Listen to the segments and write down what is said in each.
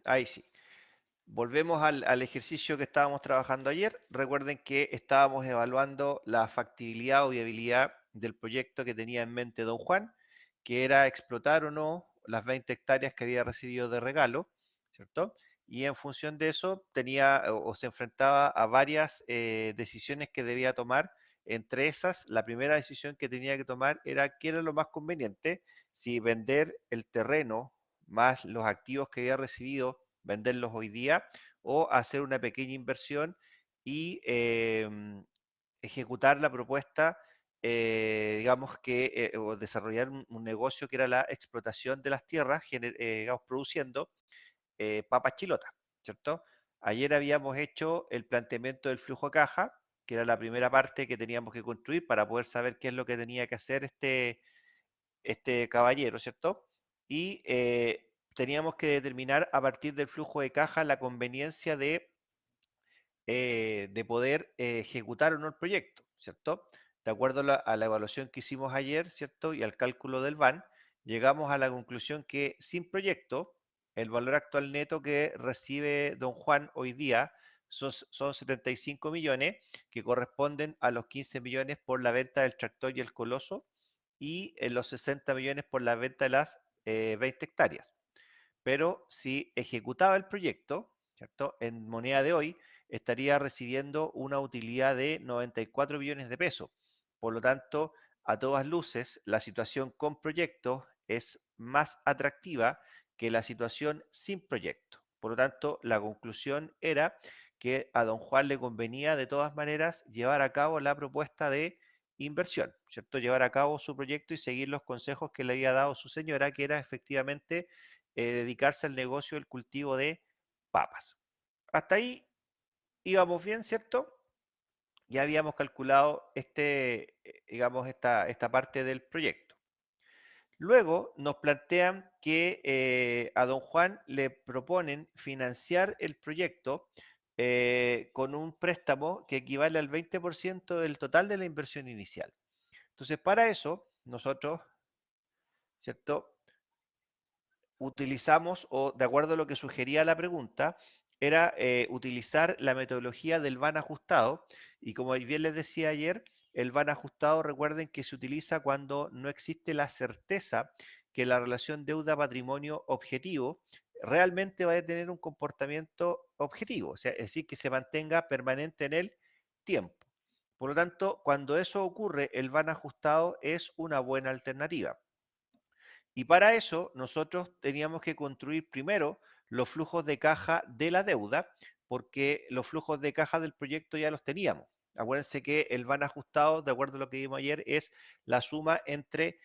ahí sí. Volvemos al ejercicio que estábamos trabajando ayer. Recuerden que estábamos evaluando la factibilidad o viabilidad del proyecto que tenía en mente don Juan, que era explotar o no las 20 hectáreas que había recibido de regalo, ¿cierto? Y en función de eso tenía o se enfrentaba a varias decisiones que debía tomar. Entre esas, la primera decisión que tenía que tomar era qué era lo más conveniente, si vender el terreno más los activos que había recibido, venderlos hoy día, o hacer una pequeña inversión y ejecutar la propuesta, digamos que, o desarrollar un negocio que era la explotación de las tierras, digamos, produciendo papas chilotas, ¿cierto? Ayer habíamos hecho el planteamiento del flujo de caja, que era la primera parte que teníamos que construir para poder saber qué es lo que tenía que hacer este caballero, ¿cierto? Y teníamos que determinar a partir del flujo de caja la conveniencia de poder ejecutar o no el proyecto, ¿cierto? De acuerdo a la evaluación que hicimos ayer, ¿cierto? Y al cálculo del VAN, llegamos a la conclusión que sin proyecto, el valor actual neto que recibe don Juan hoy día son 75 millones, que corresponden a los 15 millones por la venta del tractor y el coloso, y los 60 millones por la venta de las 20 hectáreas. Pero si ejecutaba el proyecto, ¿cierto? En moneda de hoy estaría recibiendo una utilidad de 94 millones de pesos. Por lo tanto, a todas luces, la situación con proyecto es más atractiva que la situación sin proyecto. Por lo tanto, la conclusión era que a don Juan le convenía de todas maneras llevar a cabo la propuesta de inversión, ¿cierto? Llevar a cabo su proyecto y seguir los consejos que le había dado su señora, que era efectivamente dedicarse al negocio del cultivo de papas. Hasta ahí íbamos bien, ¿cierto? Ya habíamos calculado digamos, esta parte del proyecto. Luego nos plantean que a don Juan le proponen financiar el proyecto con un préstamo que equivale al 20% del total de la inversión inicial. Entonces, para eso, nosotros, ¿cierto? Utilizamos, o de acuerdo a lo que sugería la pregunta, era utilizar la metodología del van ajustado. Y como bien les decía ayer, el van ajustado, recuerden que se utiliza cuando no existe la certeza que la relación deuda-patrimonio objetivo realmente va a tener un comportamiento objetivo, o sea, es decir, que se mantenga permanente en el tiempo. Por lo tanto, cuando eso ocurre, el van ajustado es una buena alternativa. Y para eso nosotros teníamos que construir primero los flujos de caja de la deuda, porque los flujos de caja del proyecto ya los teníamos. Acuérdense que el van ajustado, de acuerdo a lo que vimos ayer, es la suma entre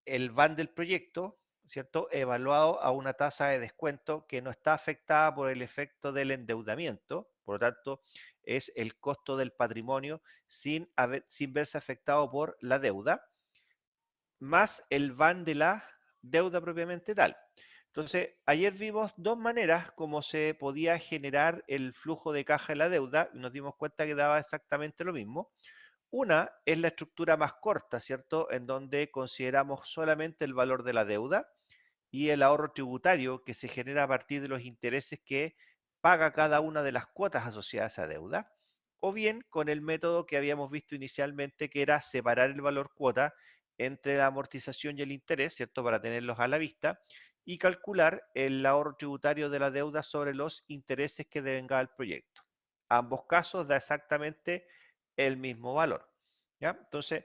el van del proyecto, ¿cierto? Evaluado a una tasa de descuento que no está afectada por el efecto del endeudamiento, por lo tanto, es el costo del patrimonio sin verse afectado por la deuda, más el van de la deuda propiamente tal. Entonces, ayer vimos dos maneras como se podía generar el flujo de caja de la deuda y nos dimos cuenta que daba exactamente lo mismo. Una es la estructura más corta, ¿cierto? En donde consideramos solamente el valor de la deuda y el ahorro tributario que se genera a partir de los intereses que paga cada una de las cuotas asociadas a esa deuda, o bien con el método que habíamos visto inicialmente, que era separar el valor cuota entre la amortización y el interés, ¿cierto? Para tenerlos a la vista y calcular el ahorro tributario de la deuda sobre los intereses que devenga el proyecto. Ambos casos da exactamente el mismo valor, ¿ya? Entonces,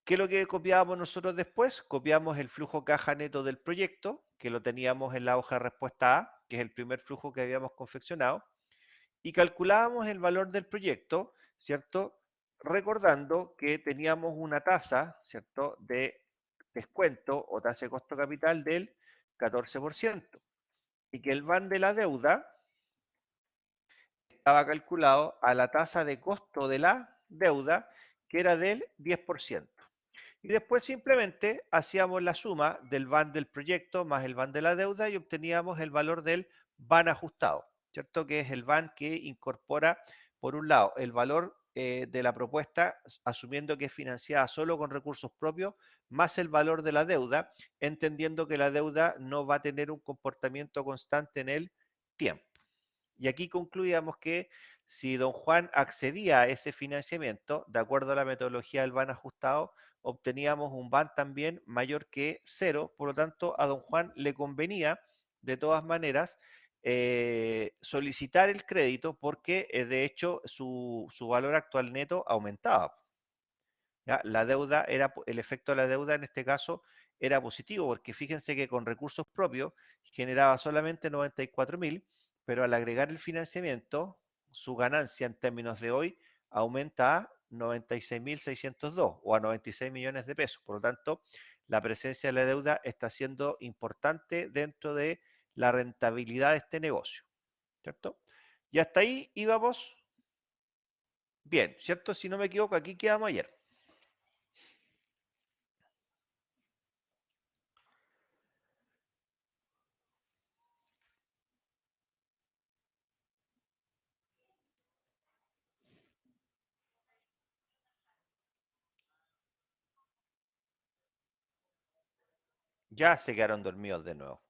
¿qué es lo que copiábamos nosotros después? Copiamos el flujo caja neto del proyecto, que lo teníamos en la hoja de respuesta A, que es el primer flujo que habíamos confeccionado, y calculábamos el valor del proyecto, ¿cierto? Recordando que teníamos una tasa, ¿cierto?, de descuento o tasa de costo capital del 14%, y que el van de la deuda estaba calculado a la tasa de costo de la deuda, que era del 10%. Y después simplemente hacíamos la suma del van del proyecto más el van de la deuda y obteníamos el valor del van ajustado, ¿cierto? Que es el van que incorpora, por un lado, el valor de la propuesta, asumiendo que es financiada solo con recursos propios, más el valor de la deuda, entendiendo que la deuda no va a tener un comportamiento constante en el tiempo. Y aquí concluíamos que si don Juan accedía a ese financiamiento, de acuerdo a la metodología del BAN ajustado, obteníamos un BAN también mayor que cero, por lo tanto a don Juan le convenía de todas maneras solicitar el crédito porque de hecho su valor actual neto aumentaba. ¿Ya? La deuda era, el efecto de la deuda en este caso era positivo, porque fíjense que con recursos propios generaba solamente 94.000, pero al agregar el financiamiento, su ganancia en términos de hoy aumenta a 96.602 o a 96 millones de pesos. Por lo tanto, la presencia de la deuda está siendo importante dentro de la rentabilidad de este negocio, ¿cierto? Y hasta ahí íbamos bien, ¿cierto? Si no me equivoco, aquí quedamos ayer. Ya se quedaron dormidos de nuevo.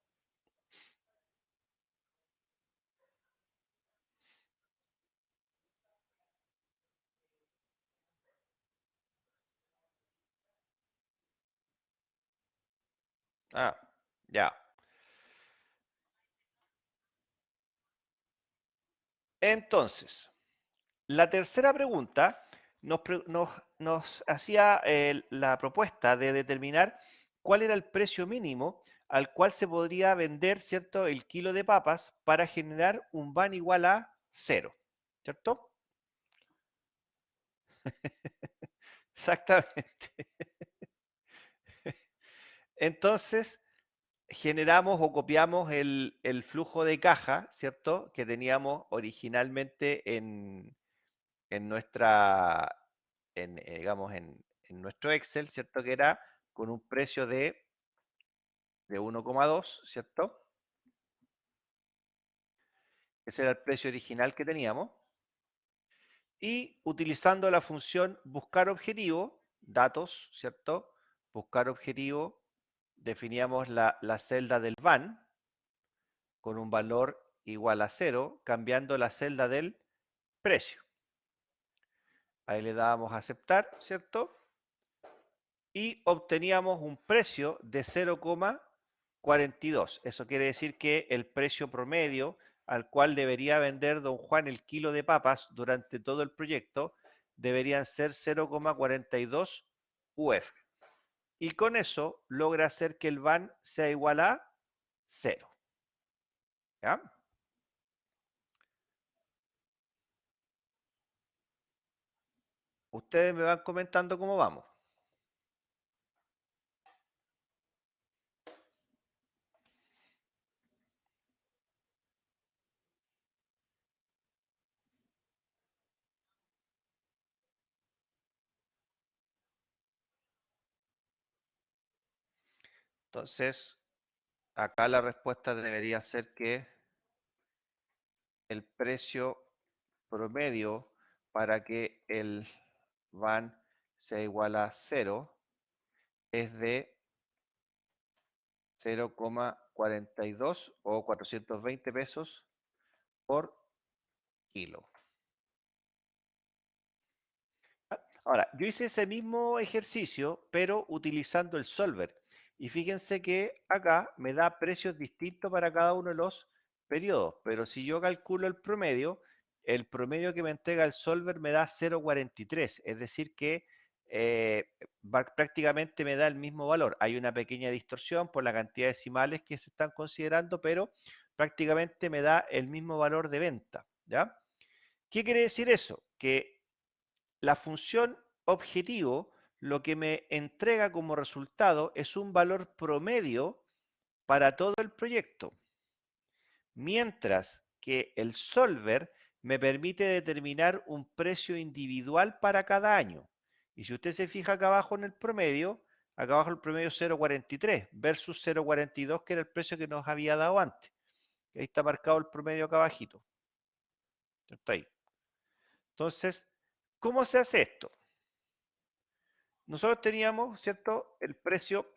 Ah, ya. Entonces, la tercera pregunta nos hacía la propuesta de determinar cuál era el precio mínimo al cual se podría vender, ¿cierto?, el kilo de papas para generar un van igual a cero, ¿cierto? Exactamente. Entonces, generamos o copiamos el flujo de caja, ¿cierto?, que teníamos originalmente en nuestra, digamos, en nuestro Excel, ¿cierto? Que era con un precio de 1,2, ¿cierto? Ese era el precio original que teníamos. Y utilizando la función buscar objetivo, datos, ¿cierto? Buscar objetivo, definíamos la celda del van con un valor igual a cero, cambiando la celda del precio. Ahí le dábamos a aceptar, ¿cierto? Y obteníamos un precio de 0,42. Eso quiere decir que el precio promedio al cual debería vender don Juan el kilo de papas durante todo el proyecto deberían ser 0,42 UF. Y con eso logra hacer que el van sea igual a cero. ¿Ya? Ustedes me van comentando cómo vamos. Entonces, acá la respuesta debería ser que el precio promedio para que el van sea igual a cero es de 0,42 o 420 pesos por kilo. Ahora, yo hice ese mismo ejercicio, pero utilizando el solver. Y fíjense que acá me da precios distintos para cada uno de los periodos. Pero si yo calculo el promedio que me entrega el solver me da 0,43. Es decir que prácticamente me da el mismo valor. Hay una pequeña distorsión por la cantidad de decimales que se están considerando, pero prácticamente me da el mismo valor de venta. ¿Ya? ¿Qué quiere decir eso? Que la función objetivo lo que me entrega como resultado es un valor promedio para todo el proyecto, mientras que el solver me permite determinar un precio individual para cada año. Y si usted se fija acá abajo en el promedio, acá abajo el promedio es 0,43 versus 0,42 que era el precio que nos había dado antes. Ahí está marcado el promedio acá abajito. Está ahí. Entonces, ¿cómo se hace esto? Nosotros teníamos, ¿cierto?, el precio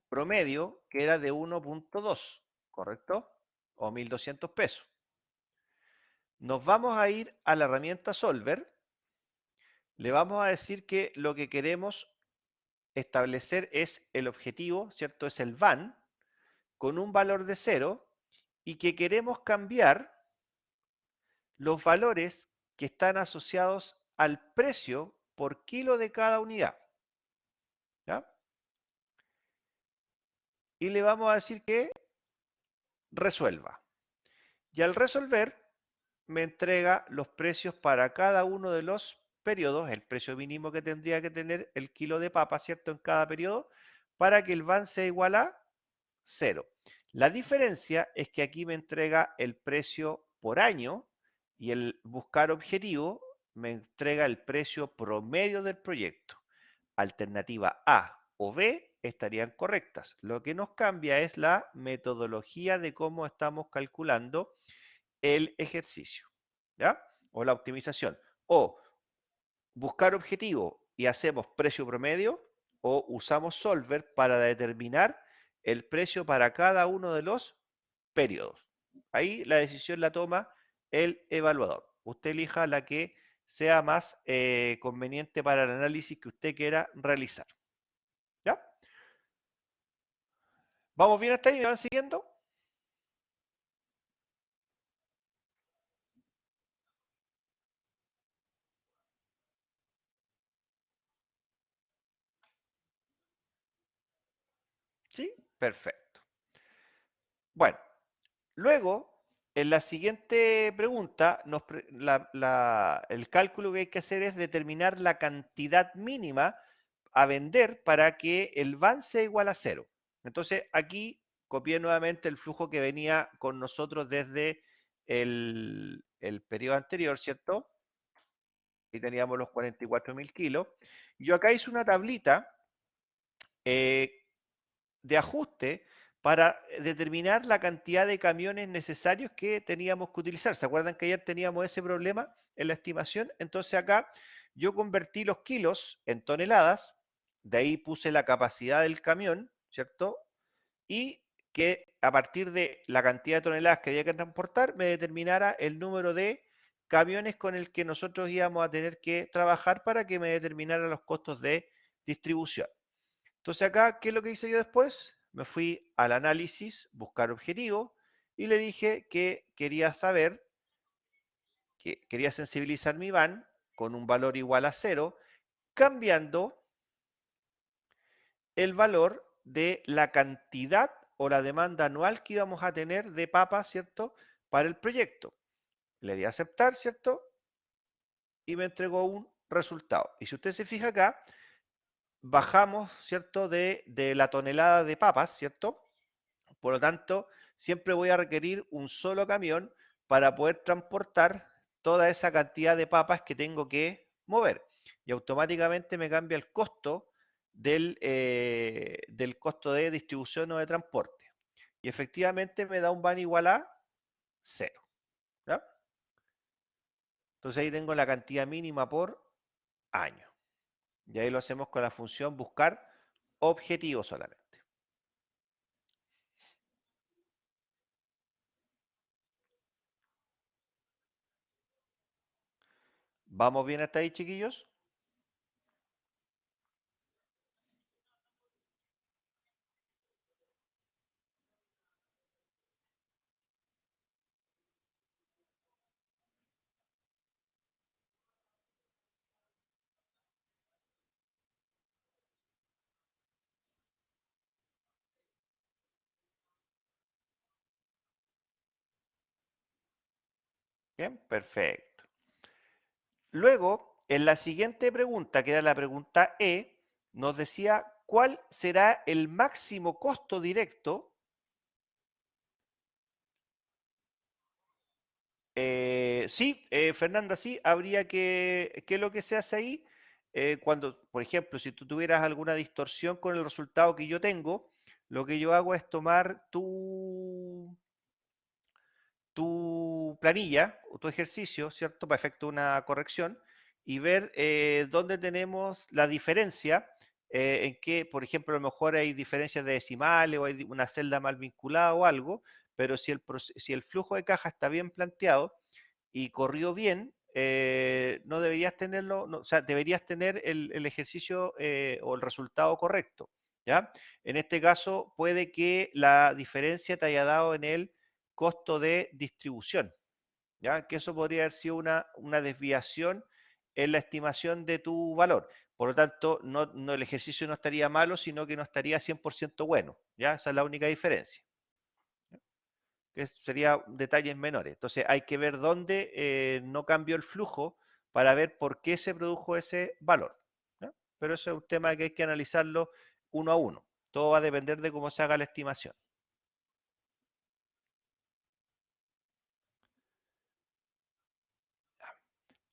promedio que era de 1,2, ¿correcto? o 1.200 pesos. Nos vamos a ir a la herramienta Solver, le vamos a decir que lo que queremos establecer es el objetivo, ¿cierto? Es el VAN con un valor de 0 y que queremos cambiar los valores que están asociados al precio por kilo de cada unidad. ¿Ya? Y le vamos a decir que resuelva. Y al resolver, me entrega los precios para cada uno de los periodos, el precio mínimo que tendría que tener el kilo de papa, ¿cierto? En cada periodo, para que el VAN sea igual a 0. La diferencia es que aquí me entrega el precio por año y el buscar objetivo me entrega el precio promedio del proyecto. Alternativa A o B estarían correctas. Lo que nos cambia es la metodología de cómo estamos calculando el ejercicio, ¿ya? O la optimización. O buscar objetivo y hacemos precio promedio, o usamos Solver para determinar el precio para cada uno de los periodos. Ahí la decisión la toma el evaluador. Usted elija la que sea más conveniente para el análisis que usted quiera realizar. ¿Ya? ¿Vamos bien hasta ahí? ¿Me van siguiendo? ¿Sí? Perfecto. Bueno, luego, en la siguiente pregunta, el cálculo que hay que hacer es determinar la cantidad mínima a vender para que el VAN sea igual a 0. Entonces, aquí copié nuevamente el flujo que venía con nosotros desde el periodo anterior, ¿cierto? Y teníamos los 44.000 kilos. Yo acá hice una tablita eh, de ajuste para determinar la cantidad de camiones necesarios que teníamos que utilizar. ¿Se acuerdan que ayer teníamos ese problema en la estimación? Entonces acá yo convertí los kilos en toneladas, de ahí puse la capacidad del camión, ¿cierto? Y que a partir de la cantidad de toneladas que había que transportar me determinara el número de camiones con el que nosotros íbamos a tener que trabajar para que me determinara los costos de distribución. Entonces acá, ¿qué es lo que hice yo después? Me fui al análisis, buscar objetivo, y le dije que quería saber, que quería sensibilizar mi VAN con un valor igual a 0, cambiando el valor de la cantidad o la demanda anual que íbamos a tener de papas, ¿cierto? Para el proyecto. Le di a aceptar, ¿cierto? Y me entregó un resultado. Y si usted se fija acá, bajamos, ¿cierto? De la tonelada de papas, ¿cierto? Por lo tanto, siempre voy a requerir un solo camión para poder transportar toda esa cantidad de papas que tengo que mover. Y automáticamente me cambia el costo del costo de distribución o de transporte. Y efectivamente me da un van igual a 0. ¿Ya? Entonces ahí tengo la cantidad mínima por año. Y ahí lo hacemos con la función buscar objetivo solamente. ¿Vamos bien hasta ahí, chiquillos? Bien, perfecto. Luego, en la siguiente pregunta, que era la pregunta E, nos decía cuál será el máximo costo directo. Sí, Fernanda, sí, habría que, ¿qué es lo que se hace ahí? Cuando, por ejemplo, si tú tuvieras alguna distorsión con el resultado que yo tengo, lo que yo hago es tomar tu planilla o tu ejercicio, ¿cierto? Para efecto de una corrección y ver dónde tenemos la diferencia, en que, por ejemplo, a lo mejor hay diferencias de decimales o hay una celda mal vinculada o algo, pero si el flujo de caja está bien planteado y corrió bien, no deberías tenerlo, o sea, deberías tener el ejercicio o el resultado correcto, ¿ya? En este caso, puede que la diferencia te haya dado en el costo de distribución, ¿ya? Que eso podría haber sido una desviación en la estimación de tu valor. Por lo tanto, el ejercicio no estaría malo, sino que no estaría 100% bueno, ¿ya? Esa es la única diferencia, que sería detalles menores. Entonces hay que ver dónde no cambió el flujo para ver por qué se produjo ese valor, ¿no? Pero eso es un tema que hay que analizarlo uno a uno. Todo va a depender de cómo se haga la estimación.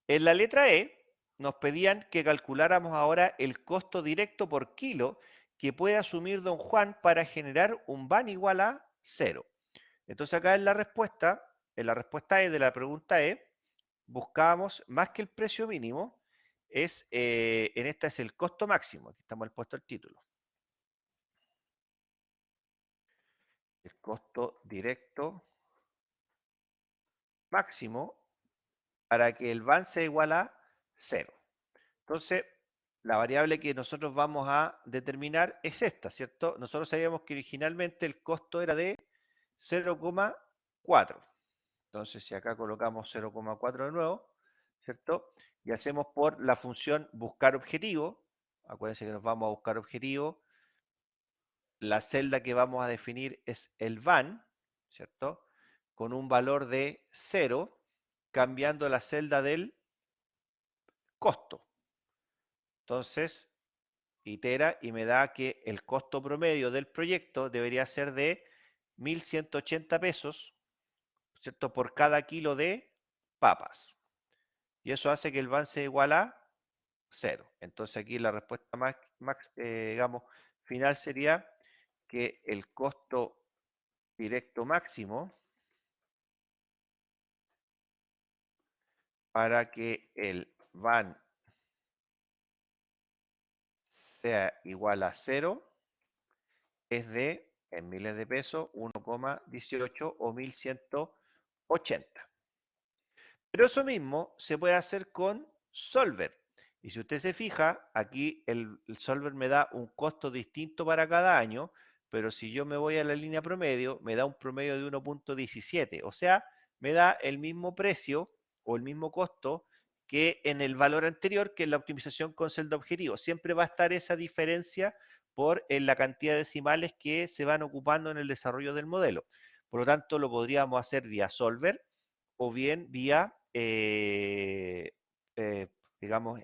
En la letra E nos pedían que calculáramos ahora el costo directo por kilo que puede asumir don Juan para generar un van igual a cero. Entonces acá en la respuesta E de la pregunta E, buscábamos más que el precio mínimo, en esta es el costo máximo, aquí estamos el puesto el título, el costo directo máximo para que el van sea igual a cero. Entonces, la variable que nosotros vamos a determinar es esta, ¿cierto? Nosotros sabíamos que originalmente el costo era de 0,4. Entonces, si acá colocamos 0,4 de nuevo, ¿cierto? Y hacemos por la función buscar objetivo, acuérdense que nos vamos a buscar objetivo, la celda que vamos a definir es el van, ¿cierto? Con un valor de 0, cambiando la celda del costo. Entonces, itera y me da que el costo promedio del proyecto debería ser de 1.180 pesos, ¿cierto? Por cada kilo de papas. Y eso hace que el van sea igual a cero. Entonces aquí la respuesta digamos, final sería que el costo directo máximo para que el van sea igual a cero es de, en miles de pesos, 1,18 o 1.180. Pero eso mismo se puede hacer con Solver. Y si usted se fija, aquí el Solver me da un costo distinto para cada año, pero si yo me voy a la línea promedio, me da un promedio de 1,17. O sea, me da el mismo precio o el mismo costo que en el valor anterior, que en la optimización con celda objetivo. Siempre va a estar esa diferencia por la cantidad de decimales que se van ocupando en el desarrollo del modelo. Por lo tanto, lo podríamos hacer vía Solver o bien vía, eh, digamos,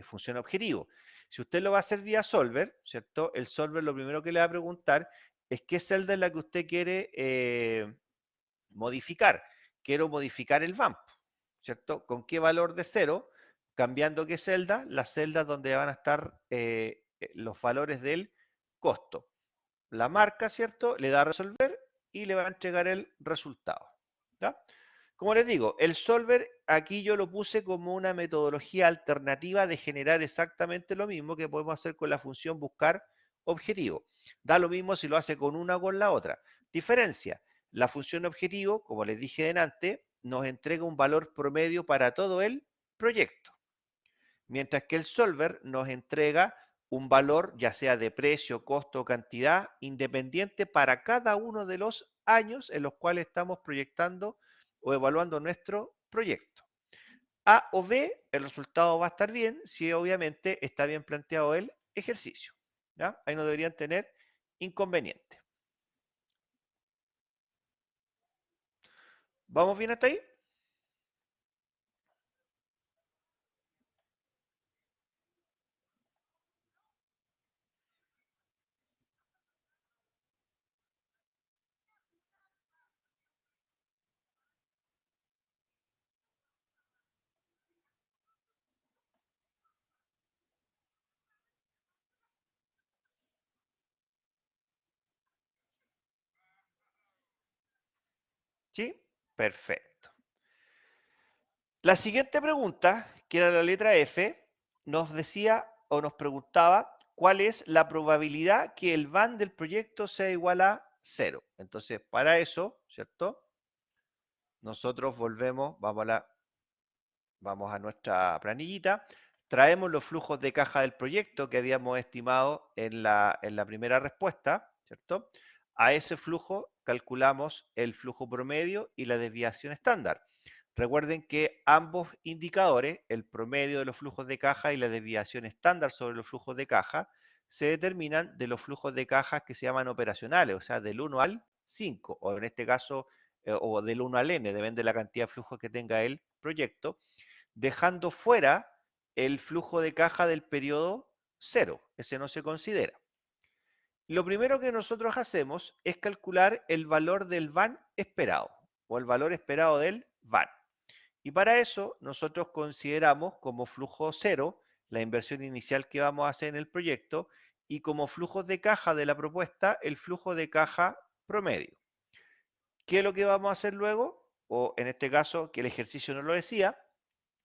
función objetivo. Si usted lo va a hacer vía solver, ¿cierto? El solver lo primero que le va a preguntar es qué celda es la que usted quiere modificar. Quiero modificar el VAMP, ¿cierto? ¿Con qué valor de cero? Cambiando qué celda, las celdas donde van a estar los valores del costo. La marca, ¿cierto? Le da a resolver y le va a entregar el resultado. ¿Ya? Como les digo, el solver aquí yo lo puse como una metodología alternativa de generar exactamente lo mismo que podemos hacer con la función buscar objetivo. Da lo mismo si lo hace con una o con la otra. Diferencia, la función objetivo, como les dije delante, nos entrega un valor promedio para todo el proyecto, mientras que el solver nos entrega un valor ya sea de precio, costo o cantidad independiente para cada uno de los años en los cuales estamos proyectando o evaluando nuestro proyecto. A o B, el resultado va a estar bien si obviamente está bien planteado el ejercicio. ¿Ya? Ahí no deberían tener inconveniente. ¿Vamos bien hasta ahí? ¿Sí? Perfecto. La siguiente pregunta, que era la letra F, nos decía o nos preguntaba cuál es la probabilidad que el van del proyecto sea igual a cero. Entonces, para eso, ¿cierto? Nosotros volvemos, vamos a nuestra planillita, traemos los flujos de caja del proyecto que habíamos estimado en la primera respuesta, ¿cierto? A ese flujo calculamos el flujo promedio y la desviación estándar. Recuerden que ambos indicadores, el promedio de los flujos de caja y la desviación estándar sobre los flujos de caja, se determinan de los flujos de caja que se llaman operacionales, o sea, del 1 al 5, o en este caso, o del 1 al n, depende de la cantidad de flujos que tenga el proyecto, dejando fuera el flujo de caja del periodo cero, ese no se considera. Lo primero que nosotros hacemos es calcular el valor del VAN esperado, o el valor esperado del VAN. Y para eso nosotros consideramos como flujo cero la inversión inicial que vamos a hacer en el proyecto y como flujos de caja de la propuesta el flujo de caja promedio. ¿Qué es lo que vamos a hacer luego? O en este caso, que el ejercicio no lo decía,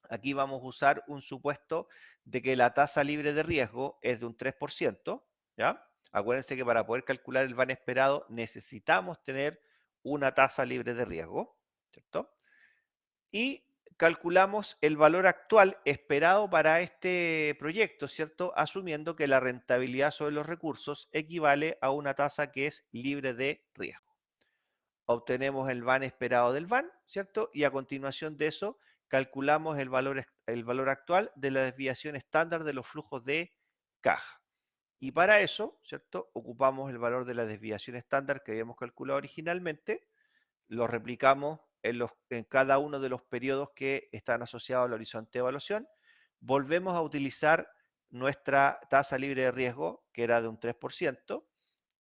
aquí vamos a usar un supuesto de que la tasa libre de riesgo es de un 3%, ¿ya? Acuérdense que para poder calcular el VAN esperado necesitamos tener una tasa libre de riesgo, ¿cierto? Y calculamos el valor actual esperado para este proyecto, ¿cierto? Asumiendo que la rentabilidad sobre los recursos equivale a una tasa que es libre de riesgo. Obtenemos el VAN esperado del VAN, ¿cierto? Y a continuación de eso calculamos el valor actual de la desviación estándar de los flujos de caja. Y para eso, ¿cierto? Ocupamos el valor de la desviación estándar que habíamos calculado originalmente, lo replicamos en cada uno de los periodos que están asociados al horizonte de evaluación, volvemos a utilizar nuestra tasa libre de riesgo, que era de un 3%,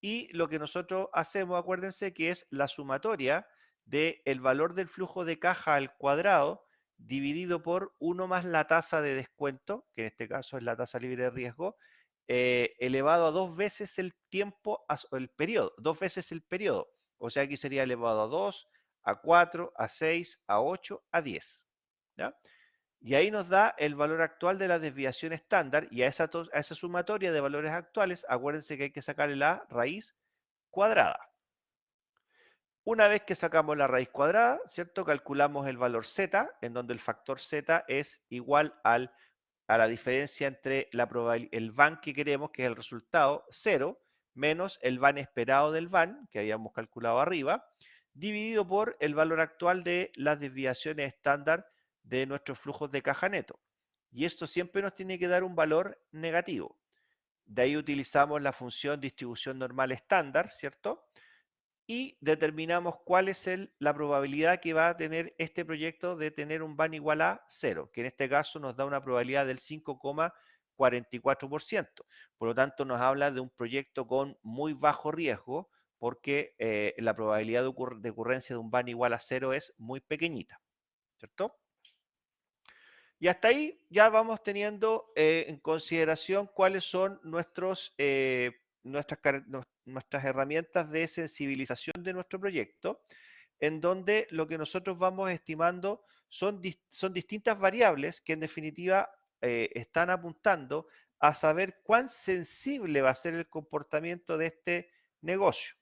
y lo que nosotros hacemos, acuérdense, que es la sumatoria del valor del flujo de caja al cuadrado dividido por 1 más la tasa de descuento, que en este caso es la tasa libre de riesgo, elevado a 2 veces el tiempo, el periodo, 2 veces el periodo. O sea, aquí sería elevado a 2, a 4, a 6, a 8, a 10. ¿Ya? Y ahí nos da el valor actual de la desviación estándar y a esa sumatoria de valores actuales, acuérdense que hay que sacarle la raíz cuadrada. Una vez que sacamos la raíz cuadrada, ¿cierto? Calculamos el valor z, en donde el factor z es igual a la diferencia entre el VAN que queremos, que es el resultado, 0, menos el VAN esperado del VAN, que habíamos calculado arriba, dividido por el valor actual de las desviaciones estándar de nuestros flujos de caja neto. Y esto siempre nos tiene que dar un valor negativo. De ahí utilizamos la función distribución normal estándar, ¿cierto? Y determinamos cuál es la probabilidad que va a tener este proyecto de tener un VAN igual a 0, que en este caso nos da una probabilidad del 5,44%. Por lo tanto, nos habla de un proyecto con muy bajo riesgo, porque la probabilidad de ocurrencia de un VAN igual a 0 es muy pequeñita, ¿cierto? Y hasta ahí ya vamos teniendo en consideración cuáles son nuestras herramientas de sensibilización de nuestro proyecto, en donde lo que nosotros vamos estimando son distintas variables que en definitiva están apuntando a saber cuán sensible va a ser el comportamiento de este negocio.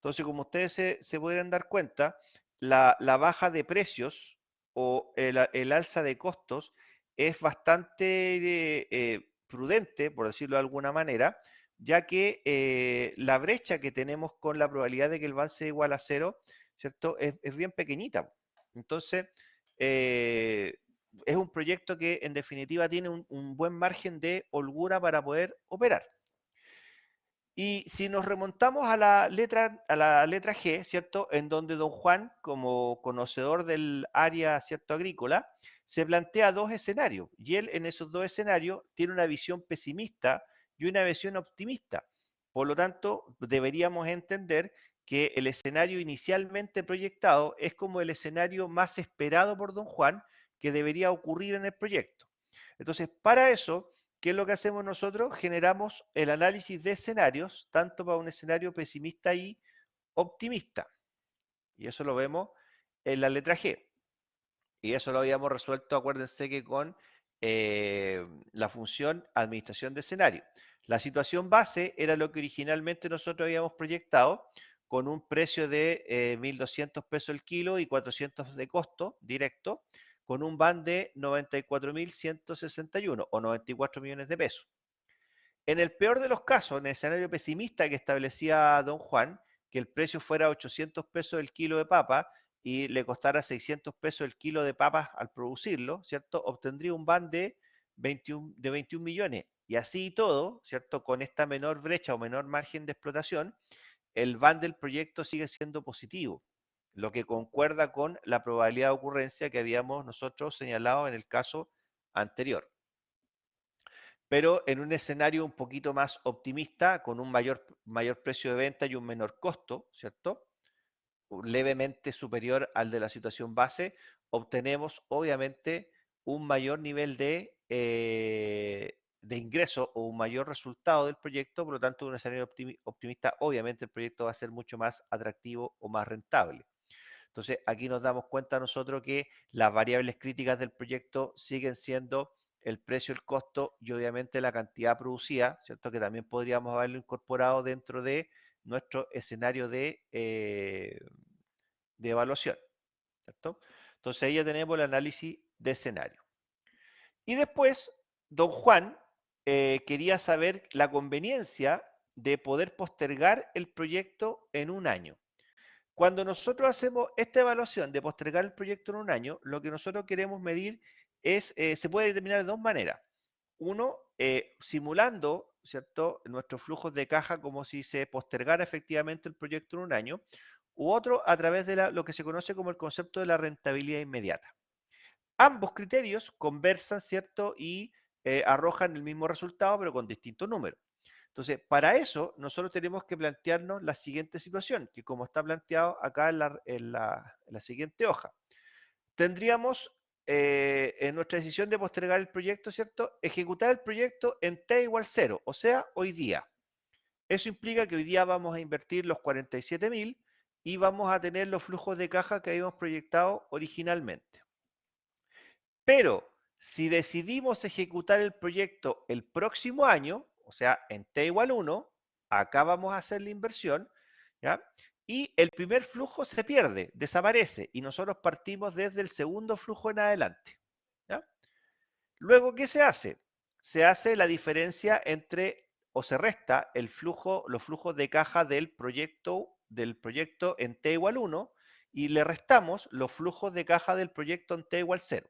Entonces, como ustedes se pueden dar cuenta, la baja de precios o el alza de costos es bastante prudente, por decirlo de alguna manera, ya que la brecha que tenemos con la probabilidad de que el VAN sea igual a cero, ¿cierto? Es bien pequeñita. Entonces, eh, es un proyecto que en definitiva tiene un buen margen de holgura para poder operar. Y si nos remontamos a la letra G, ¿cierto? En donde don Juan, como conocedor del área, ¿cierto? Agrícola, se plantea dos escenarios. Y él en esos dos escenarios tiene una visión pesimista y una visión optimista. Por lo tanto, deberíamos entender que el escenario inicialmente proyectado es como el escenario más esperado por don Juan que debería ocurrir en el proyecto. Entonces, para eso, ¿qué es lo que hacemos nosotros? Generamos el análisis de escenarios, tanto para un escenario pesimista y optimista. Y eso lo vemos en la letra G. Y eso lo habíamos resuelto, acuérdense que con la función administración de escenario. La situación base era lo que originalmente nosotros habíamos proyectado, con un precio de 1.200 pesos el kilo y 400 de costo directo, con un van de 94.161 o 94 millones de pesos. En el peor de los casos, en el escenario pesimista que establecía don Juan, que el precio fuera 800 pesos el kilo de papa y le costara 600 pesos el kilo de papas al producirlo, ¿cierto? Obtendría un van de 21 millones. Y así y todo, ¿cierto? Con esta menor brecha o menor margen de explotación, el van del proyecto sigue siendo positivo, lo que concuerda con la probabilidad de ocurrencia que habíamos nosotros señalado en el caso anterior. Pero en un escenario un poquito más optimista, con un mayor precio de venta y un menor costo, ¿cierto? Levemente superior al de la situación base, obtenemos obviamente un mayor nivel de ingreso o un mayor resultado del proyecto, por lo tanto, en un escenario optimista, obviamente el proyecto va a ser mucho más atractivo o más rentable. Entonces, aquí nos damos cuenta nosotros que las variables críticas del proyecto siguen siendo el precio, el costo y obviamente la cantidad producida, ¿cierto? Que también podríamos haberlo incorporado dentro de nuestro escenario de evaluación, ¿cierto? Entonces ahí ya tenemos el análisis de escenario. Y después, don Juan quería saber la conveniencia de poder postergar el proyecto en un año. Cuando nosotros hacemos esta evaluación de postergar el proyecto en un año, lo que nosotros queremos medir es, se puede determinar de dos maneras. Uno, simulando, ¿cierto?, nuestros flujos de caja como si se postergara efectivamente el proyecto en un año, u otro a través de lo que se conoce como el concepto de la rentabilidad inmediata. Ambos criterios conversan, ¿cierto?, y arrojan el mismo resultado, pero con distintos números. Entonces, para eso, nosotros tenemos que plantearnos la siguiente situación, que como está planteado acá en la siguiente hoja. Tendríamos en nuestra decisión de postergar el proyecto, ¿cierto? Ejecutar el proyecto en T igual 0, o sea, hoy día. Eso implica que hoy día vamos a invertir los 47.000 y vamos a tener los flujos de caja que habíamos proyectado originalmente. Pero si decidimos ejecutar el proyecto el próximo año, o sea, en T igual 1, acá vamos a hacer la inversión, ¿ya? Y el primer flujo se pierde, desaparece, y nosotros partimos desde el segundo flujo en adelante, ¿ya? Luego, ¿qué se hace? Se hace la diferencia entre, o se resta el flujo, los flujos de caja del proyecto en T igual 1, y le restamos los flujos de caja del proyecto en T igual 0.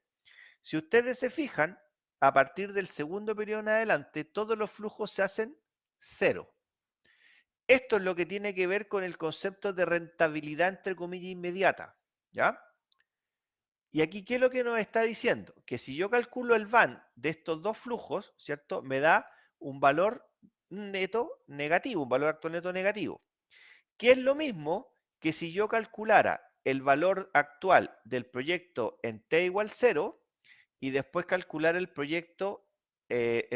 Si ustedes se fijan, a partir del segundo periodo en adelante, todos los flujos se hacen cero. Esto es lo que tiene que ver con el concepto de rentabilidad, entre comillas, inmediata, ¿ya? Y aquí, ¿qué es lo que nos está diciendo? Que si yo calculo el van de estos dos flujos, ¿cierto? Me da un valor neto negativo, un valor actual neto negativo, que es lo mismo que si yo calculara el valor actual del proyecto en t igual 0 y después calcular el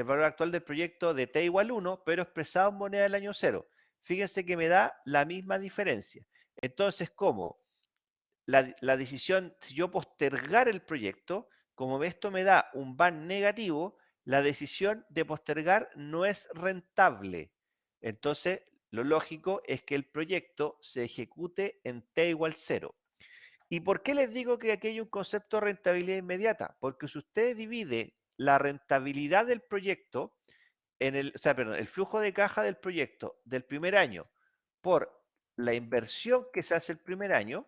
valor actual del proyecto de t igual 1, pero expresado en moneda del año 0. Fíjense que me da la misma diferencia. Entonces, ¿cómo? La decisión, si yo postergar el proyecto, como esto me da un van negativo, la decisión de postergar no es rentable. Entonces, lo lógico es que el proyecto se ejecute en t igual 0. ¿Y por qué les digo que aquí hay un concepto de rentabilidad inmediata? Porque si usted divide la rentabilidad del proyecto perdón, el flujo de caja del proyecto del primer año por la inversión que se hace el primer año,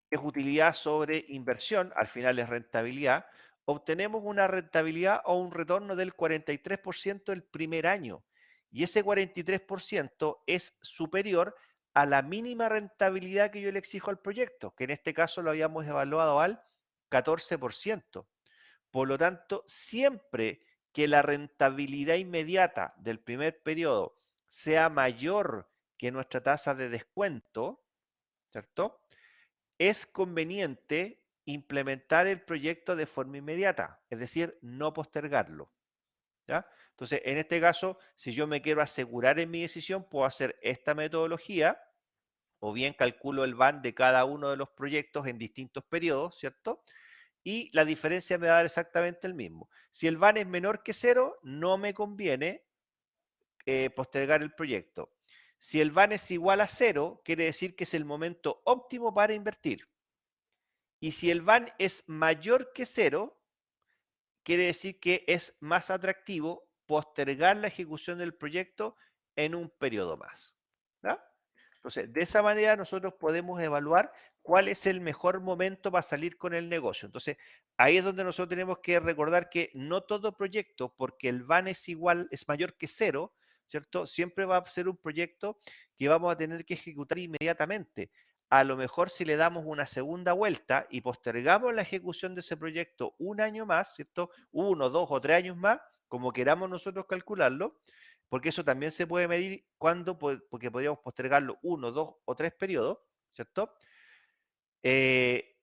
que es utilidad sobre inversión, al final es rentabilidad, obtenemos una rentabilidad o un retorno del 43% el primer año. Y ese 43% es superior a la mínima rentabilidad que yo le exijo al proyecto, que en este caso lo habíamos evaluado al 14%. Por lo tanto, siempre que la rentabilidad inmediata del primer periodo sea mayor que nuestra tasa de descuento, ¿cierto? Es conveniente implementar el proyecto de forma inmediata, es decir, no postergarlo, ¿ya? Entonces, en este caso, si yo me quiero asegurar en mi decisión, puedo hacer esta metodología, o bien calculo el van de cada uno de los proyectos en distintos periodos, ¿cierto? Y la diferencia me va a dar exactamente el mismo. Si el van es menor que cero, no me conviene postergar el proyecto. Si el VAN es igual a cero, quiere decir que es el momento óptimo para invertir. Y si el VAN es mayor que cero, quiere decir que es más atractivo postergar la ejecución del proyecto en un periodo más. ¿Ya? Entonces, de esa manera nosotros podemos evaluar cuál es el mejor momento para salir con el negocio. Entonces, ahí es donde nosotros tenemos que recordar que no todo proyecto, porque el VAN es igual, es mayor que cero, ¿cierto? Siempre va a ser un proyecto que vamos a tener que ejecutar inmediatamente. A lo mejor si le damos una segunda vuelta y postergamos la ejecución de ese proyecto un año más, ¿cierto? 1, 2 o 3 años más, como queramos nosotros calcularlo, porque eso también se puede medir cuando, porque podríamos postergarlo 1, 2 o 3 periodos, ¿cierto? Eh,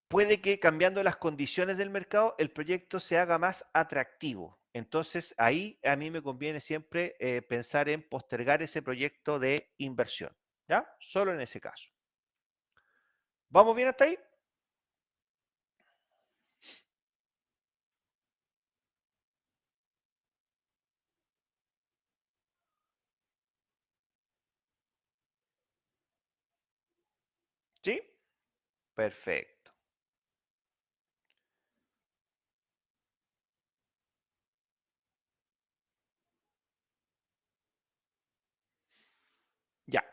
puede que cambiando las condiciones del mercado el proyecto se haga más atractivo. Entonces ahí a mí me conviene siempre pensar en postergar ese proyecto de inversión, ¿ya? Solo en ese caso. ¿Vamos bien hasta ahí? ¿Sí? Perfecto. Ya.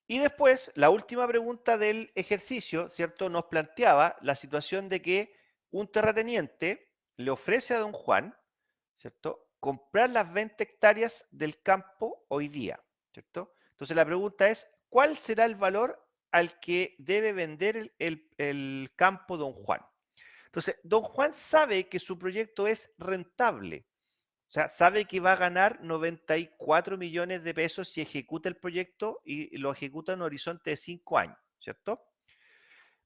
Y después, la última pregunta del ejercicio, ¿cierto? Nos planteaba la situación de que un terrateniente le ofrece a don Juan, ¿cierto? Comprar las 20 hectáreas del campo hoy día, ¿cierto? Entonces la pregunta es, ¿cuál será el valor al que debe vender el campo don Juan? Entonces, don Juan sabe que su proyecto es rentable, o sea, sabe que va a ganar 94 millones de pesos si ejecuta el proyecto y lo ejecuta en un horizonte de 5 años, ¿cierto?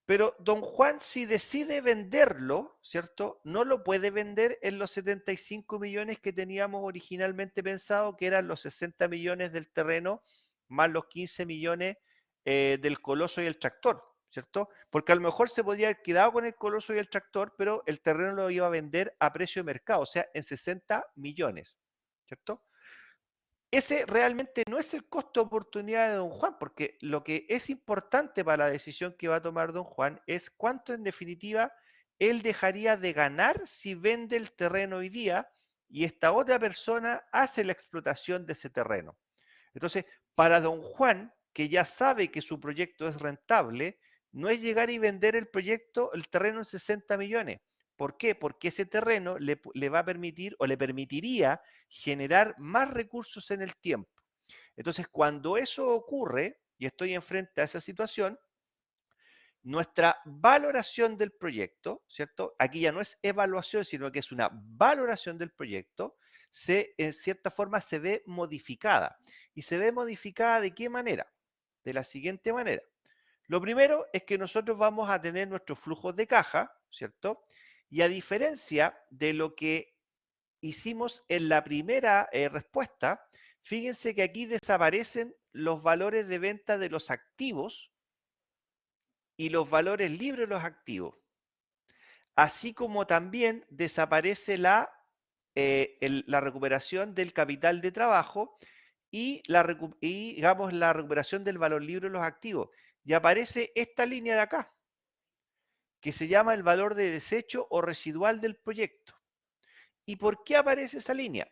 Pero don Juan, si decide venderlo, ¿cierto? No lo puede vender en los 75 millones que teníamos originalmente pensado, que eran los 60 millones del terreno, más los 15 millones del coloso y el tractor, ¿cierto? Porque a lo mejor se podría haber quedado con el coloso y el tractor, pero el terreno lo iba a vender a precio de mercado, o sea, en 60 millones, ¿cierto? Ese realmente no es el costo de oportunidad de don Juan, porque lo que es importante para la decisión que va a tomar don Juan es cuánto en definitiva él dejaría de ganar si vende el terreno hoy día y esta otra persona hace la explotación de ese terreno. Entonces, para don Juan, que ya sabe que su proyecto es rentable, no es llegar y vender el proyecto, el terreno en 60 millones. ¿Por qué? Porque ese terreno le va a permitir o le permitiría generar más recursos en el tiempo. Entonces, cuando eso ocurre, y estoy enfrente a esa situación, nuestra valoración del proyecto, ¿cierto? Aquí ya no es evaluación, sino que es una valoración del proyecto, en cierta forma se ve modificada. ¿Y se ve modificada de qué manera? De la siguiente manera. Lo primero es que nosotros vamos a tener nuestros flujos de caja, ¿cierto? Y a diferencia de lo que hicimos en la primera respuesta, fíjense que aquí desaparecen los valores de venta de los activos y los valores libres de los activos, así como también desaparece la recuperación del capital de trabajo y digamos, la recuperación del valor libre de los activos. Y aparece esta línea de acá, que se llama el valor de desecho o residual del proyecto. ¿Y por qué aparece esa línea?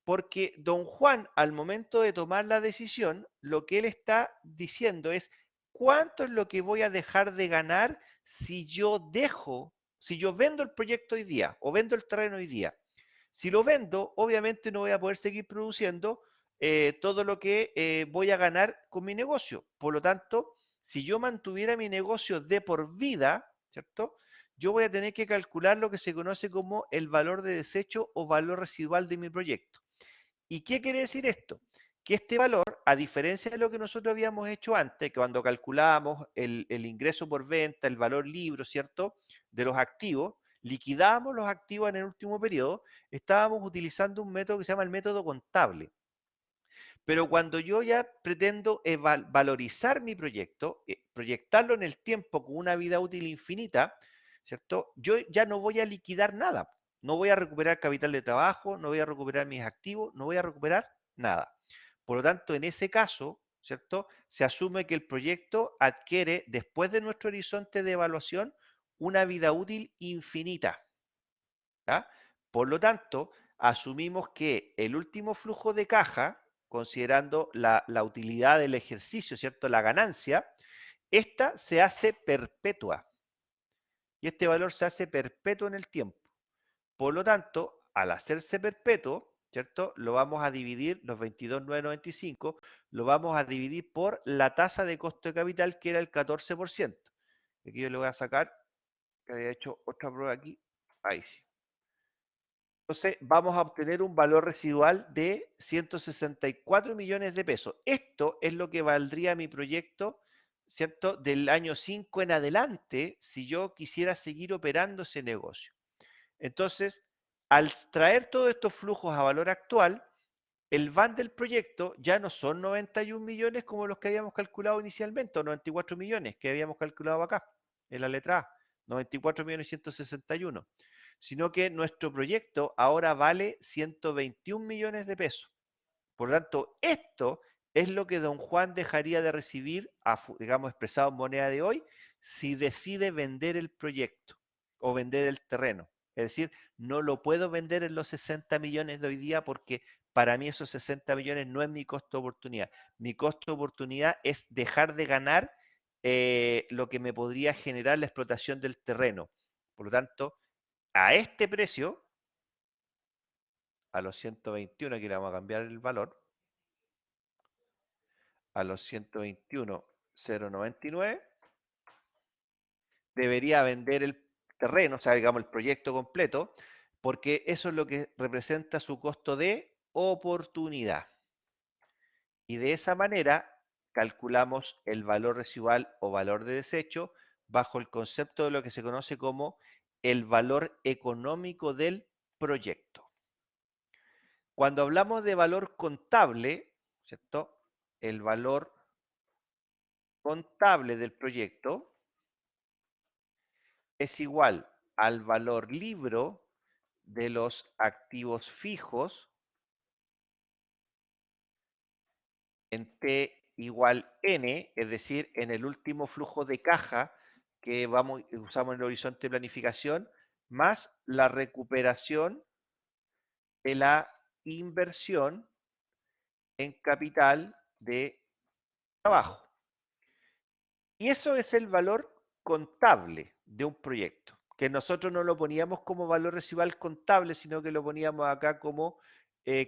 Porque don Juan, al momento de tomar la decisión, lo que él está diciendo es cuánto es lo que voy a dejar de ganar si yo vendo el proyecto hoy día o vendo el terreno hoy día. Si lo vendo, obviamente no voy a poder seguir produciendo todo lo que voy a ganar con mi negocio. Por lo tanto, si yo mantuviera mi negocio de por vida, ¿cierto? Yo voy a tener que calcular lo que se conoce como el valor de desecho o valor residual de mi proyecto. ¿Y qué quiere decir esto? Que este valor, a diferencia de lo que nosotros habíamos hecho antes, que cuando calculábamos el ingreso por venta, el valor libre, ¿cierto? De los activos, liquidábamos los activos en el último periodo, estábamos utilizando un método que se llama el método contable. Pero cuando yo ya pretendo valorizar mi proyecto, proyectarlo en el tiempo con una vida útil infinita, ¿cierto? Yo ya no voy a liquidar nada. No voy a recuperar capital de trabajo, no voy a recuperar mis activos, no voy a recuperar nada. Por lo tanto, en ese caso, ¿cierto? Se asume que el proyecto adquiere, después de nuestro horizonte de evaluación, una vida útil infinita. ¿Ya? Por lo tanto, asumimos que el último flujo de caja, considerando la utilidad del ejercicio, ¿cierto? La ganancia, esta se hace perpetua y este valor se hace perpetuo en el tiempo. Por lo tanto, al hacerse perpetuo, ¿cierto? Lo vamos a dividir, los 22.995, lo vamos a dividir por la tasa de costo de capital, que era el 14%. Aquí yo le voy a sacar, que había hecho otra prueba aquí. Ahí sí. Entonces vamos a obtener un valor residual de 164 millones de pesos. Esto es lo que valdría mi proyecto, ¿cierto? Del año 5 en adelante, si yo quisiera seguir operando ese negocio. Entonces, al traer todos estos flujos a valor actual, el VAN del proyecto ya no son 91 millones como los que habíamos calculado inicialmente, o 94 millones que habíamos calculado acá, en la letra A, 94 millones 161, sino que nuestro proyecto ahora vale 121 millones de pesos. Por lo tanto, esto es lo que don Juan dejaría de recibir, digamos, expresado en moneda de hoy, si decide vender el proyecto o vender el terreno. Es decir, no lo puedo vender en los 60 millones de hoy día porque para mí esos 60 millones no es mi costo de oportunidad. Mi costo de oportunidad es dejar de ganar lo que me podría generar la explotación del terreno. Por lo tanto, a este precio, a los 121, aquí le vamos a cambiar el valor, a los 121.099, debería vender el terreno, o sea, digamos el proyecto completo, porque eso es lo que representa su costo de oportunidad. Y de esa manera calculamos el valor residual o valor de desecho bajo el concepto de lo que se conoce como el valor económico del proyecto. Cuando hablamos de valor contable, ¿cierto? El valor contable del proyecto es igual al valor libro de los activos fijos en T igual N, es decir, en el último flujo de caja que usamos en el horizonte de planificación, más la recuperación de la inversión en capital de trabajo. Y eso es el valor contable de un proyecto, que nosotros no lo poníamos como valor residual contable, sino que lo poníamos acá como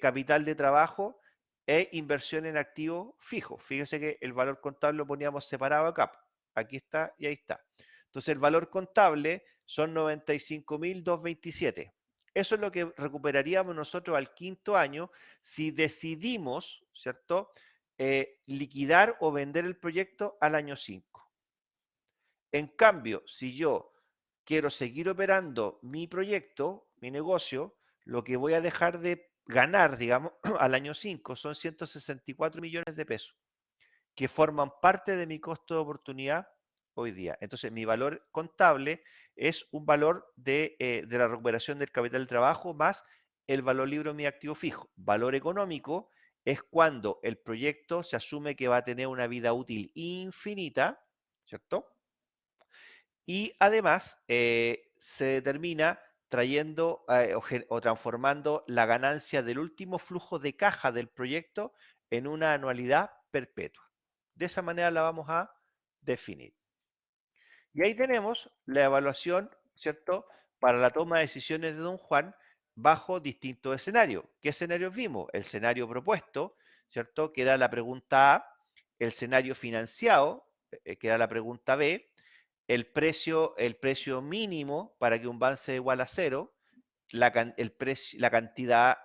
capital de trabajo e inversión en activos fijos. Fíjense que el valor contable lo poníamos separado acá. Aquí está y ahí está. Entonces el valor contable son 95.227. Eso es lo que recuperaríamos nosotros al quinto año si decidimos, ¿cierto? Liquidar o vender el proyecto al año 5. En cambio, si yo quiero seguir operando mi proyecto, mi negocio, lo que voy a dejar de ganar, digamos, al año 5 son 164 millones de pesos, que forman parte de mi costo de oportunidad hoy día. Entonces, mi valor contable es un valor de la recuperación del capital de trabajo más el valor libre de mi activo fijo. Valor económico es cuando el proyecto se asume que va a tener una vida útil infinita, ¿cierto? Y además se determina trayendo o transformando la ganancia del último flujo de caja del proyecto en una anualidad perpetua. De esa manera la vamos a definir. Y ahí tenemos la evaluación, ¿cierto? Para la toma de decisiones de Don Juan bajo distintos escenarios. ¿Qué escenarios vimos? El escenario propuesto, ¿cierto? Que era la pregunta A, el escenario financiado, que era la pregunta B, el precio mínimo para que un ban sea igual a cero, la cantidad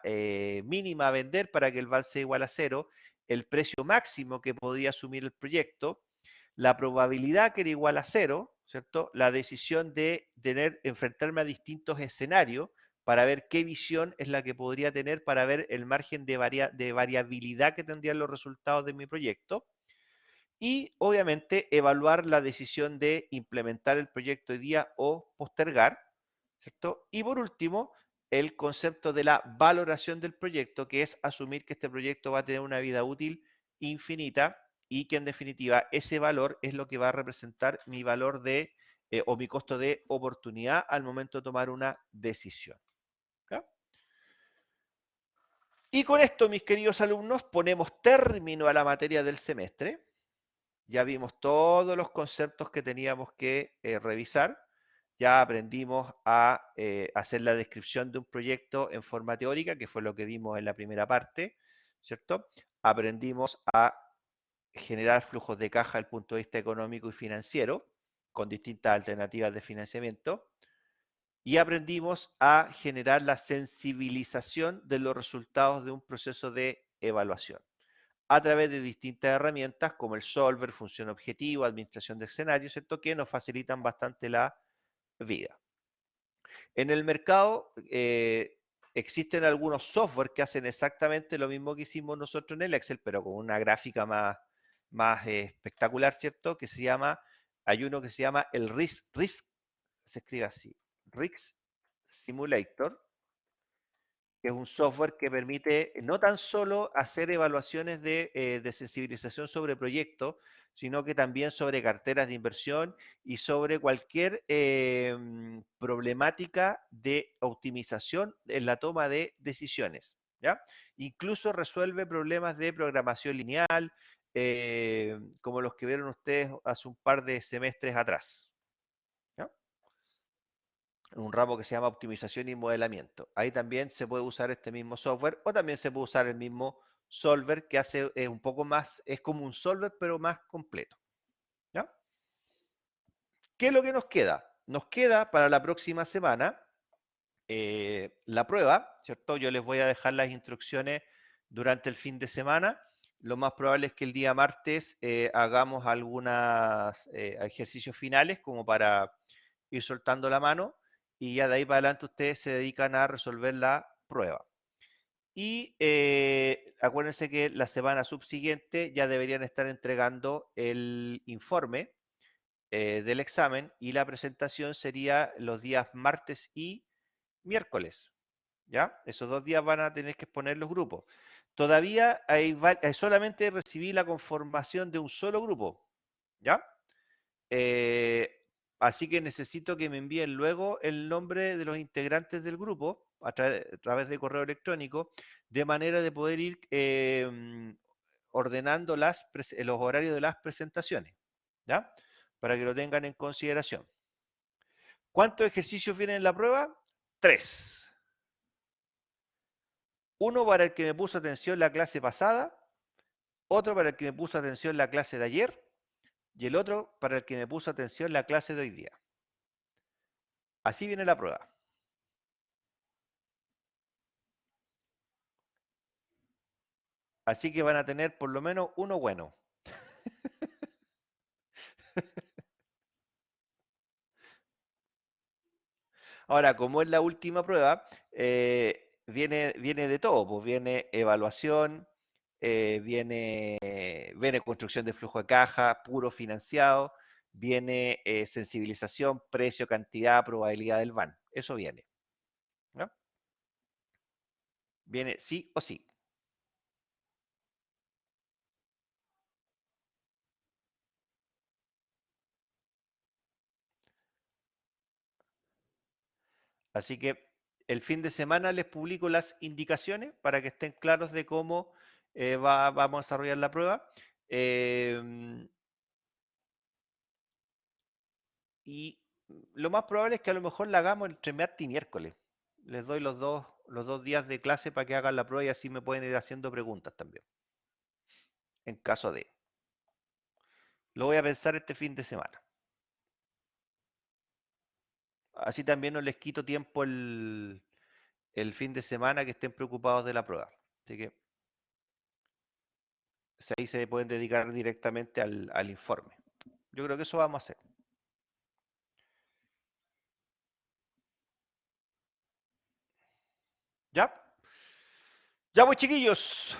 mínima a vender para que el ban sea igual a cero, el precio máximo que podía asumir el proyecto, la probabilidad que era igual a cero, ¿cierto? La decisión de enfrentarme a distintos escenarios para ver qué visión es la que podría tener para ver el margen de variabilidad que tendrían los resultados de mi proyecto y obviamente evaluar la decisión de implementar el proyecto hoy día o postergar, ¿cierto? Y por último, el concepto de la valoración del proyecto, que es asumir que este proyecto va a tener una vida útil infinita y que en definitiva ese valor es lo que va a representar mi valor de o mi costo de oportunidad al momento de tomar una decisión. ¿Ya? Y con esto, mis queridos alumnos, ponemos término a la materia del semestre. Ya vimos todos los conceptos que teníamos que revisar. Ya aprendimos a hacer la descripción de un proyecto en forma teórica, que fue lo que vimos en la primera parte, ¿cierto? Aprendimos a generar flujos de caja desde el punto de vista económico y financiero, con distintas alternativas de financiamiento. Y aprendimos a generar la sensibilización de los resultados de un proceso de evaluación a través de distintas herramientas como el solver, función objetivo, administración de escenarios, ¿cierto? Que nos facilitan bastante la vida. En el mercado existen algunos software que hacen exactamente lo mismo que hicimos nosotros en el Excel, pero con una gráfica más espectacular, ¿cierto? Hay uno que se llama el RISC, se escribe así, RISC Simulator, que es un software que permite no tan solo hacer evaluaciones de sensibilización sobre proyectos, sino que también sobre carteras de inversión y sobre cualquier problemática de optimización en la toma de decisiones. ¿Ya? Incluso resuelve problemas de programación lineal, como los que vieron ustedes hace un par de semestres atrás. ¿Ya? Un ramo que se llama optimización y modelamiento. Ahí también se puede usar este mismo software o también se puede usar el mismo solver que hace un poco más, es como un solver pero más completo. ¿Ya? ¿Qué es lo que nos queda? Nos queda para la próxima semana la prueba, ¿cierto? Yo les voy a dejar las instrucciones durante el fin de semana. Lo más probable es que el día martes hagamos algunos ejercicios finales como para ir soltando la mano y ya de ahí para adelante ustedes se dedican a resolver la prueba. Y acuérdense que la semana subsiguiente ya deberían estar entregando el informe del examen y la presentación sería los días martes y miércoles. ¿Ya? Esos 2 días van a tener que exponer los grupos. Todavía solamente recibí la conformación de un solo grupo. ¿Ya? Eh, Así que necesito que me envíen luego el nombre de los integrantes del grupo a través de correo electrónico, de manera de poder ir ordenando los horarios de las presentaciones, ¿ya? Para que lo tengan en consideración. ¿Cuántos ejercicios vienen en la prueba? 3. Uno para el que me puso atención la clase pasada, otro para el que me puso atención la clase de ayer y el otro para el que me puso atención la clase de hoy día. Así viene la prueba. Así que van a tener por lo menos uno bueno. Ahora, como es la última prueba, viene de todo, pues viene evaluación, viene construcción de flujo de caja, puro financiado, viene sensibilización, precio, cantidad, probabilidad del van. Eso viene, ¿no? Viene sí o sí. Así que el fin de semana les publico las indicaciones para que estén claros de cómo vamos a desarrollar la prueba. Eh, y lo más probable es que a lo mejor la hagamos entre martes y miércoles. Les doy los dos días de clase para que hagan la prueba y así me pueden ir haciendo preguntas también, en caso de. Lo voy a pensar este fin de semana. Así también no les quito tiempo el fin de semana que estén preocupados de la prueba. Así que ahí se pueden dedicar directamente al informe. Yo creo que eso vamos a hacer. ¿Ya? Ya pues chiquillos,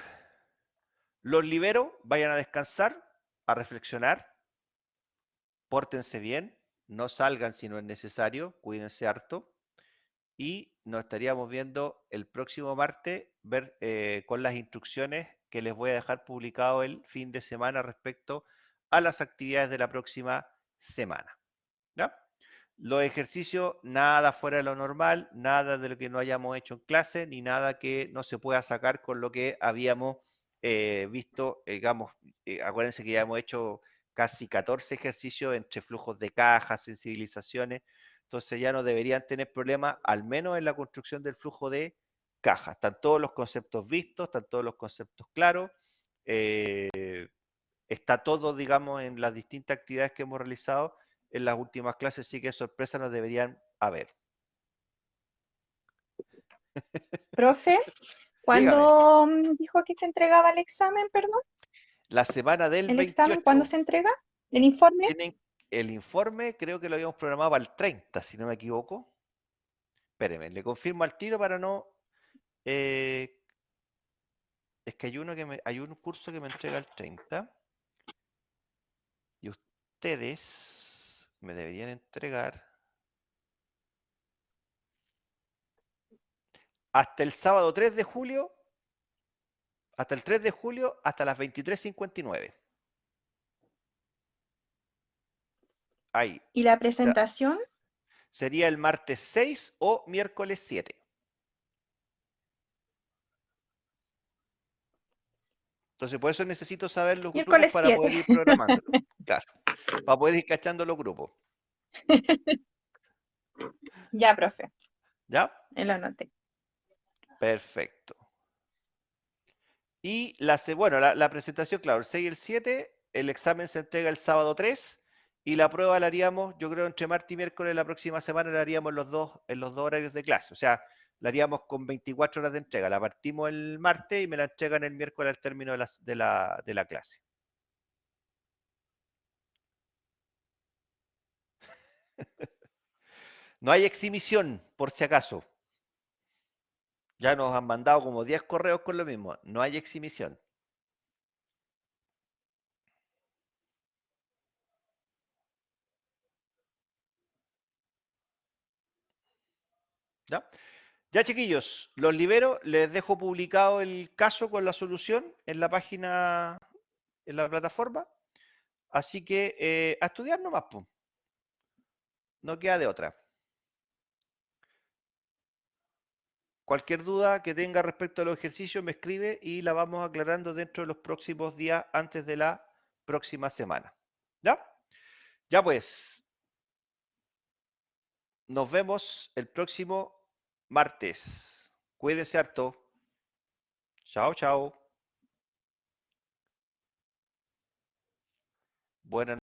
los libero, vayan a descansar, a reflexionar, pórtense bien, no salgan si no es necesario, cuídense harto y nos estaríamos viendo el próximo martes, ver con las instrucciones que les voy a dejar publicado el fin de semana respecto a las actividades de la próxima semana. ¿Ya? Los ejercicios, nada fuera de lo normal, nada de lo que no hayamos hecho en clase, ni nada que no se pueda sacar con lo que habíamos visto, digamos, acuérdense que ya hemos hecho casi 14 ejercicios entre flujos de cajas, sensibilizaciones, entonces ya no deberían tener problemas, al menos en la construcción del flujo de cajas. Están todos los conceptos vistos, están todos los conceptos claros, está todo, digamos, en las distintas actividades que hemos realizado en las últimas clases, sí que sorpresas nos deberían haber. Profe, Dígame, ¿cuándo dijo que se entregaba el examen, perdón? la semana del ¿El examen cuándo 28 se entrega? ¿El informe? tienen el informe, creo que lo habíamos programado para el 30, si no me equivoco. Espéreme, le confirmo al tiro para no... eh, es que hay un curso que me entrega el 30 y ustedes me deberían entregar hasta el sábado 3 de julio, hasta el 3 de julio, hasta las 23:59. Ahí. ¿Y la O sea, presentación? sería el martes 6 o miércoles 7. Entonces, por eso necesito saber los grupos Miércoles para 7. poder ir programándolo. Claro, para poder ir cachando los grupos. Ya, profe, ¿Ya? me lo anoté. Perfecto. Y bueno, la presentación, claro, el 6 y el 7, el examen se entrega el sábado 3 y la prueba la haríamos, yo creo, entre martes y miércoles la próxima semana la haríamos en los dos horarios de clase. O sea, la haríamos con 24 horas de entrega. La partimos el martes y me la entregan el miércoles al término de la clase. No hay exhibición, por si acaso. Ya nos han mandado como 10 correos con lo mismo. No hay exhibición. ¿Ya? Ya, chiquillos, los libero. Les dejo publicado el caso con la solución en la página, en la plataforma. Así que a estudiar nomás, pues. No queda de otra. Cualquier duda que tenga respecto a los ejercicios me escribe y la vamos aclarando dentro de los próximos días antes de la próxima semana. ¿Ya? Ya pues, nos vemos el próximo martes. Cuídense harto. Chao, chao. Buenas